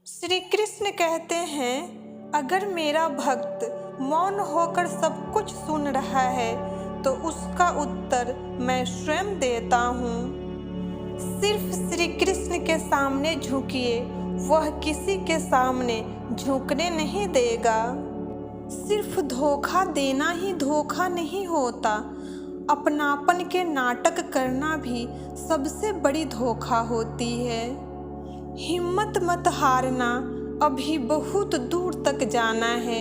श्री कृष्ण कहते हैं, अगर मेरा भक्त मौन होकर सब कुछ सुन रहा है तो उसका उत्तर मैं स्वयं देता हूँ। सिर्फ श्री कृष्ण के सामने झुकिए, वह किसी के सामने झुकने नहीं देगा। सिर्फ धोखा देना ही धोखा नहीं होता, अपनापन के नाटक करना भी सबसे बड़ी धोखा होती है। हिम्मत मत हारना, अभी बहुत दूर तक जाना है।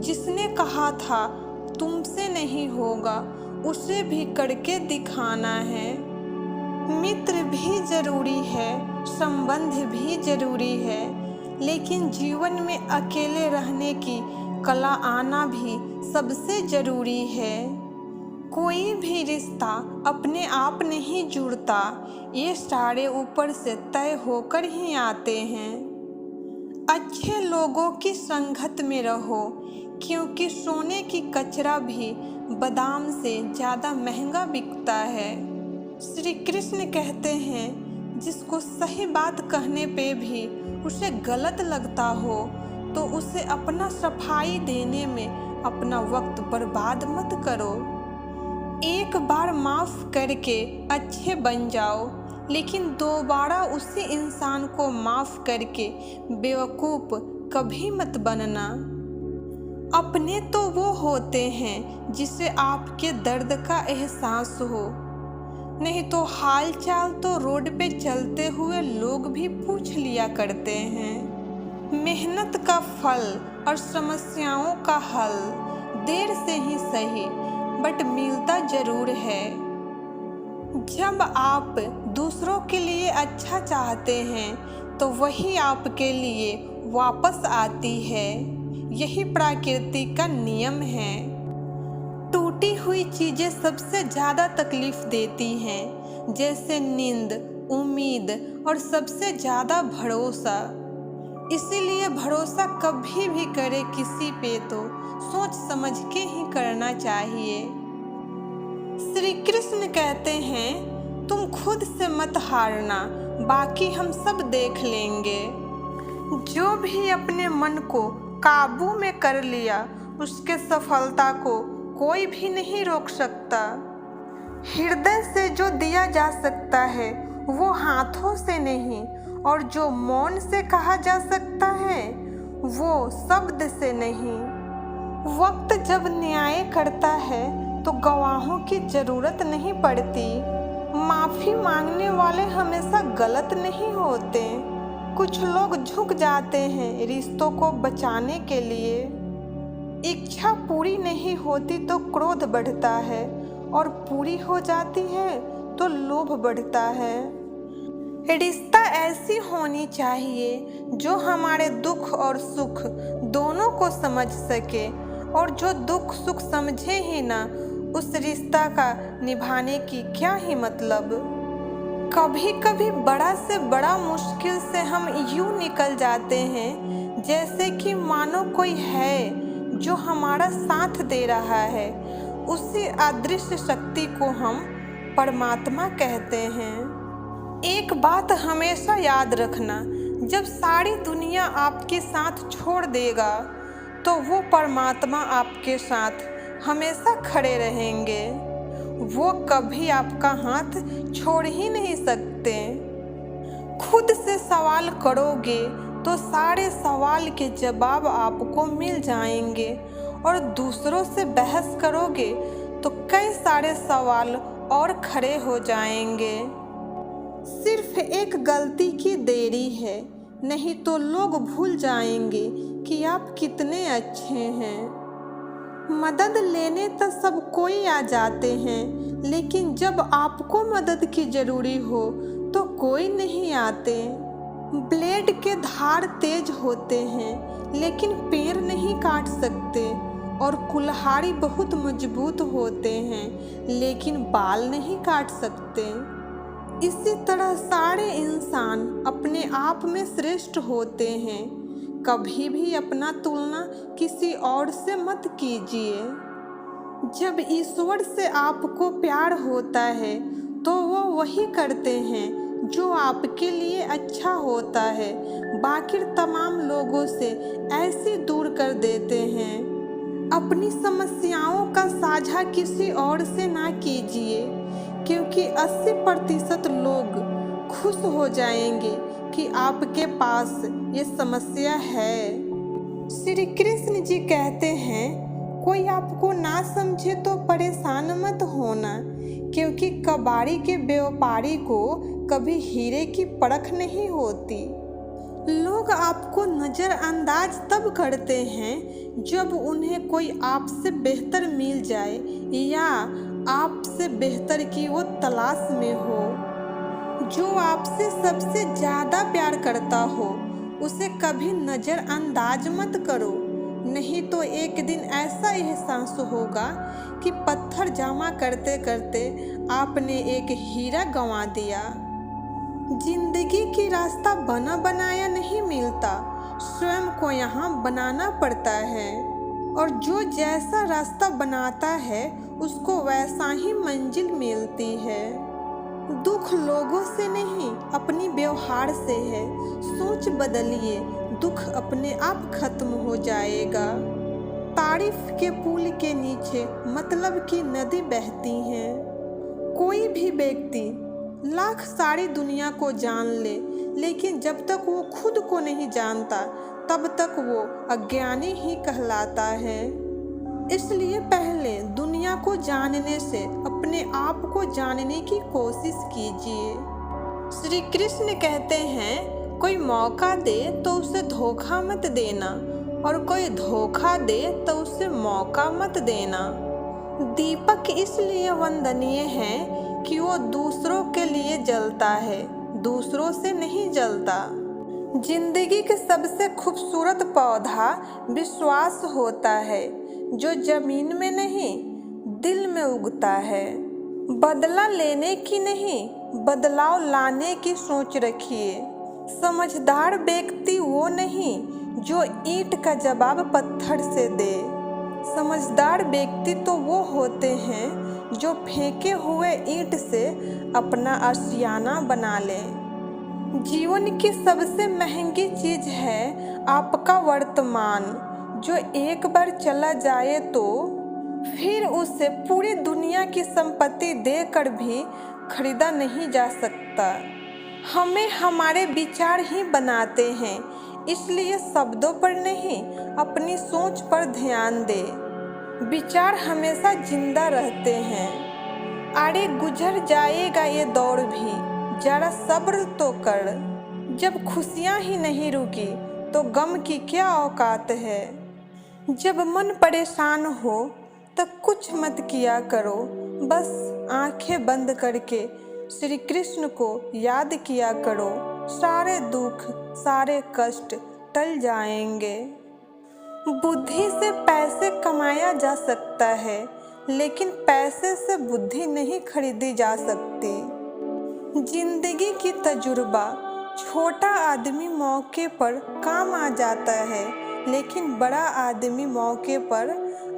जिसने कहा था तुमसे नहीं होगा, उसे भी करके दिखाना है। मित्र भी जरूरी है, संबंध भी जरूरी है, लेकिन जीवन में अकेले रहने की कला आना भी सबसे जरूरी है। कोई भी रिश्ता अपने आप नहीं जुड़ता, ये सारे ऊपर से तय होकर ही आते हैं। अच्छे लोगों की संगत में रहो, क्योंकि सोने की कचरा भी बादाम से ज़्यादा महंगा बिकता है। श्री कृष्ण कहते हैं, जिसको सही बात कहने पे भी उसे गलत लगता हो तो उसे अपना सफाई देने में अपना वक्त बर्बाद मत करो। एक बार माफ़ करके अच्छे बन जाओ, लेकिन दोबारा उसी इंसान को माफ़ करके बेवकूफ़ कभी मत बनना। अपने तो वो होते हैं जिसे आपके दर्द का एहसास हो, नहीं तो हाल चाल तो रोड पे चलते हुए लोग भी पूछ लिया करते हैं। मेहनत का फल और समस्याओं का हल देर से ही सही, बट मिलता जरूर है। जब आप दूसरों के लिए अच्छा चाहते हैं तो वही आपके लिए वापस आती है। यही प्रकृति का नियम है। टूटी हुई चीज़ें सबसे ज़्यादा तकलीफ देती हैं, जैसे नींद, उम्मीद और सबसे ज़्यादा भरोसा। इसीलिए भरोसा कभी भी करे किसी पे तो सोच समझ के ही करना चाहिए। श्री कृष्ण कहते हैं, तुम खुद से मत हारना, बाकी हम सब देख लेंगे। जो भी अपने मन को काबू में कर लिया, उसके सफलता को कोई भी नहीं रोक सकता। हृदय से जो दिया जा सकता है वो हाथों से नहीं, और जो मौन से कहा जा सकता है वो शब्द से नहीं। वक्त जब न्याय करता है तो गवाहों की जरूरत नहीं पड़ती। माफ़ी मांगने वाले हमेशा गलत नहीं होते। कुछ लोग झुक जाते हैं रिश्तों को बचाने के लिए। इच्छा पूरी नहीं होती तो क्रोध बढ़ता है, और पूरी हो जाती है तो लोभ बढ़ता है। रिश्ता ऐसी होनी चाहिए जो हमारे दुख और सुख दोनों को समझ सके, और जो दुख सुख समझे ही ना, उस रिश्ता का निभाने की क्या ही मतलब। कभी कभी बड़ा से बड़ा मुश्किल से हम यूं निकल जाते हैं जैसे कि मानो कोई है जो हमारा साथ दे रहा है। उसी अदृश्य शक्ति को हम परमात्मा कहते हैं। एक बात हमेशा याद रखना, जब सारी दुनिया आपके साथ छोड़ देगा तो वो परमात्मा आपके साथ हमेशा खड़े रहेंगे। वो कभी आपका हाथ छोड़ ही नहीं सकते। खुद से सवाल करोगे तो सारे सवाल के जवाब आपको मिल जाएंगे, और दूसरों से बहस करोगे तो कई सारे सवाल और खड़े हो जाएंगे। सिर्फ एक गलती की देरी है, नहीं तो लोग भूल जाएंगे कि आप कितने अच्छे हैं। मदद लेने तो सब कोई आ जाते हैं, लेकिन जब आपको मदद की जरूरी हो तो कोई नहीं आते। ब्लेड के धार तेज होते हैं, लेकिन पेड़ नहीं काट सकते, और कुल्हाड़ी बहुत मजबूत होते हैं, लेकिन बाल नहीं काट सकते। इसी तरह सारे इंसान अपने आप में श्रेष्ठ होते हैं। कभी भी अपना तुलना किसी और से मत कीजिए। जब ईश्वर से आपको प्यार होता है तो वो वही करते हैं जो आपके लिए अच्छा होता है बाकी तमाम लोगों से ऐसे दूर कर देते हैं। अपनी समस्याओं का साझा किसी और से ना कीजिए, क्योंकि 80% लोग खुश हो जाएंगे कि आपके पास ये समस्या है। श्री कृष्ण जी कहते हैं, कोई आपको ना समझे तो परेशान मत होना, क्योंकि कबाड़ी के व्यापारी को कभी हीरे की परख नहीं होती। लोग आपको नज़रअंदाज तब करते हैं जब उन्हें कोई आपसे बेहतर मिल जाए या आपसे बेहतर की वो तलाश में हो। जो आपसे सबसे ज़्यादा प्यार करता हो उसे कभी नज़रअंदाज मत करो, नहीं तो एक दिन ऐसा एहसास होगा कि पत्थर जमा करते करते आपने एक हीरा गंवा दिया। जिंदगी की रास्ता बना बनाया नहीं मिलता, स्वयं को यहाँ बनाना पड़ता है, और जो जैसा रास्ता बनाता है उसको वैसा ही मंजिल मिलती है। दुख लोगों से नहीं अपनी व्यवहार से है। सोच बदलिए, दुख अपने आप खत्म हो जाएगा। तारीफ के पुल के नीचे मतलब की नदी बहती है। कोई भी व्यक्ति लाख सारी दुनिया को जान ले, लेकिन जब तक वो खुद को नहीं जानता तब तक वो अज्ञानी ही कहलाता है। इसलिए पहले दुनिया को जानने से अपने आप को जानने की कोशिश कीजिए। श्री कृष्ण कहते हैं, कोई मौका दे तो उसे धोखा मत देना, और कोई धोखा दे तो उसे मौका मत देना। दीपक इसलिए वंदनीय है कि वो दूसरों के लिए जलता है, दूसरों से नहीं जलता। जिंदगी के सबसे खूबसूरत पौधा विश्वास होता है, जो जमीन में नहीं दिल में उगता है। बदला लेने की नहीं, बदलाव लाने की सोच रखिए। समझदार व्यक्ति वो नहीं जो ईंट का जवाब पत्थर से दे। समझदार व्यक्ति तो वो होते हैं जो फेंके हुए ईंट से अपना आशियाना बना ले। जीवन की सबसे महंगी चीज है आपका वर्तमान, जो एक बार चला जाए तो फिर उसे पूरी दुनिया की संपत्ति देकर भी खरीदा नहीं जा सकता। हमें हमारे विचार ही बनाते हैं, इसलिए शब्दों पर नहीं अपनी सोच पर ध्यान दे। विचार हमेशा जिंदा रहते हैं। अरे गुजर जाएगा ये दौर भी, जरा सब्र तो कर। जब खुशियाँ ही नहीं रुकी तो गम की क्या औकात है। जब मन परेशान हो तब कुछ मत किया करो, बस आंखें बंद करके श्री कृष्ण को याद किया करो। सारे दुख सारे कष्ट टल जाएंगे। बुद्धि से पैसे कमाया जा सकता है, लेकिन पैसे से बुद्धि नहीं खरीदी जा सकती। जिंदगी की तजुर्बा, छोटा आदमी मौके पर काम आ जाता है, लेकिन बड़ा आदमी मौके पर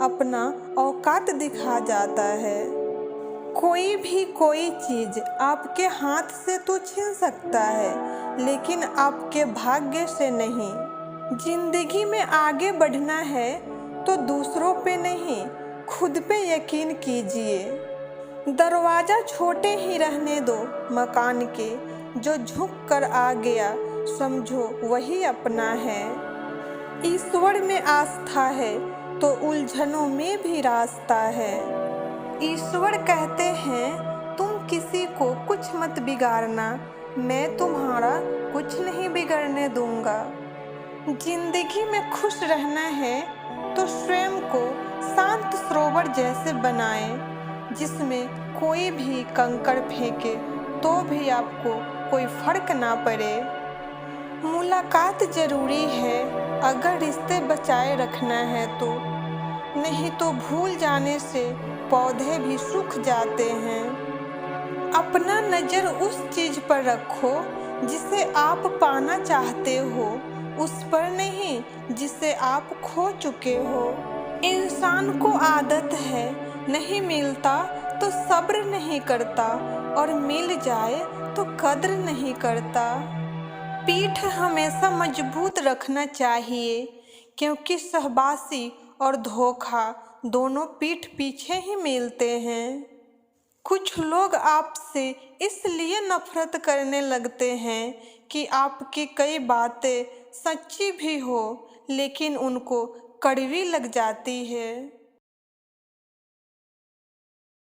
अपना औकात दिखा जाता है। कोई भी कोई चीज आपके हाथ से तो छीन सकता है, लेकिन आपके भाग्य से नहीं। जिंदगी में आगे बढ़ना है तो दूसरों पे नहीं खुद पे यकीन कीजिए। दरवाजा छोटे ही रहने दो मकान के, जो झुक कर आ गया समझो वही अपना है। ईश्वर में आस्था है तो उलझनों में भी रास्ता है। ईश्वर कहते हैं, तुम किसी को कुछ मत बिगाड़ना, मैं तुम्हारा कुछ नहीं बिगड़ने दूंगा। जिंदगी में खुश रहना है तो स्वयं को शांत सरोवर जैसे बनाएं, जिसमें कोई भी कंकड़ फेंके तो भी आपको कोई फर्क ना पड़े। मुलाकात जरूरी है अगर रिश्ते बचाए रखना है तो, नहीं तो भूल जाने से पौधे भी सूख जाते हैं। अपना नज़र उस चीज़ पर रखो जिसे आप पाना चाहते हो, उस पर नहीं जिसे आप खो चुके हो। इंसान को आदत है, नहीं मिलता तो सब्र नहीं करता, और मिल जाए तो कद्र नहीं करता। पीठ हमेशा मजबूत रखना चाहिए, क्योंकि शाबाशी और धोखा दोनों पीठ पीछे ही मिलते हैं। कुछ लोग आपसे इसलिए नफरत करने लगते हैं कि आपकी कई बातें सच्ची भी हो, लेकिन उनको कड़वी लग जाती है।